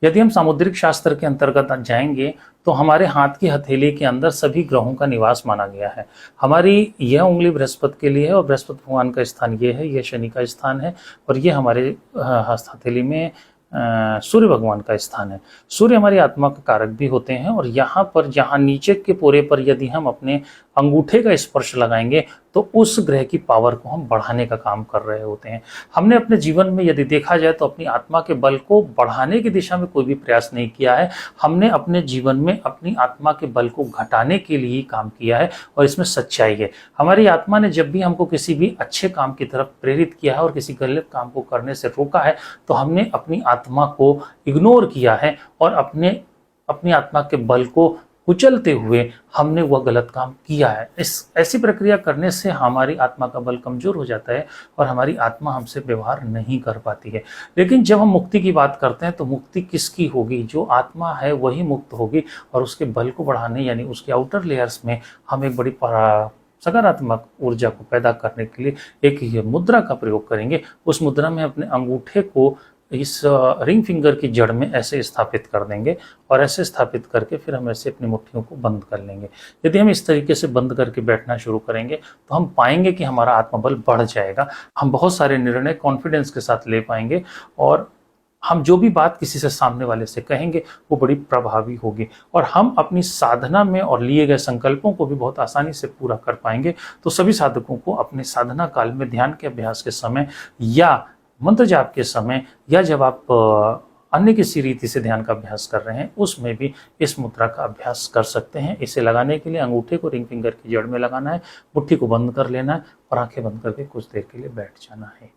यदि हम सामुद्रिक शास्त्र के अंतर्गत जाएंगे तो हमारे हाथ की हथेली के अंदर सभी ग्रहों का निवास माना गया है। हमारी यह उंगली बृहस्पति के लिए है और बृहस्पति भगवान का स्थान ये है, यह शनि का स्थान है और ये हमारे हथेली में सूर्य भगवान का स्थान है। सूर्य हमारी आत्मा का कारक भी होते हैं और यहाँ पर जहाँ नीचे के पोरे पर यदि हम अपने अंगूठे का स्पर्श लगाएंगे तो उस ग्रह की पावर को हम बढ़ाने का काम कर रहे होते हैं। हमने अपने जीवन में यदि देखा जाए तो अपनी आत्मा के बल को बढ़ाने की दिशा में कोई भी प्रयास नहीं किया है। हमने अपने जीवन में अपनी आत्मा के बल को घटाने के लिए ही काम किया है और इसमें सच्चाई है। हमारी आत्मा ने जब भी हमको किसी भी अच्छे काम की तरफ प्रेरित किया है और किसी गलत काम को करने से रोका है तो हमने अपनी आत्मा को इग्नोर किया है और अपनी आत्मा के बल को कुचलते हुए हमने वह गलत काम किया है। ऐसी प्रक्रिया करने से हमारी आत्मा का बल कमजोर हो जाता है और हमारी आत्मा हमसे व्यवहार नहीं कर पाती है। लेकिन जब हम मुक्ति की बात करते हैं तो मुक्ति किसकी होगी? जो आत्मा है वही मुक्त होगी और उसके बल को बढ़ाने यानी उसके आउटर लेयर्स में हम एक बड़ी सकारात्मक ऊर्जा को पैदा करने के लिए एक मुद्रा का प्रयोग करेंगे। उस मुद्रा में अपने अंगूठे को इस रिंग फिंगर की जड़ में ऐसे स्थापित कर देंगे और ऐसे स्थापित करके फिर हम ऐसे अपनी मुट्ठियों को बंद कर लेंगे। यदि हम इस तरीके से बंद करके बैठना शुरू करेंगे तो हम पाएंगे कि हमारा आत्मबल बढ़ जाएगा। हम बहुत सारे निर्णय कॉन्फिडेंस के साथ ले पाएंगे और हम जो भी बात किसी से सामने वाले से कहेंगे वो बड़ी प्रभावी होगी और हम अपनी साधना में और लिए गए संकल्पों को भी बहुत आसानी से पूरा कर पाएंगे। तो सभी साधकों को अपने साधना काल में ध्यान के अभ्यास के समय या मंत्र जाप के समय या जब आप अन्य किसी रीति से ध्यान का अभ्यास कर रहे हैं उसमें भी इस मुद्रा का अभ्यास कर सकते हैं। इसे लगाने के लिए अंगूठे को रिंग फिंगर की जड़ में लगाना है, मुट्ठी को बंद कर लेना है और आंखें बंद करके कुछ देर के लिए बैठ जाना है।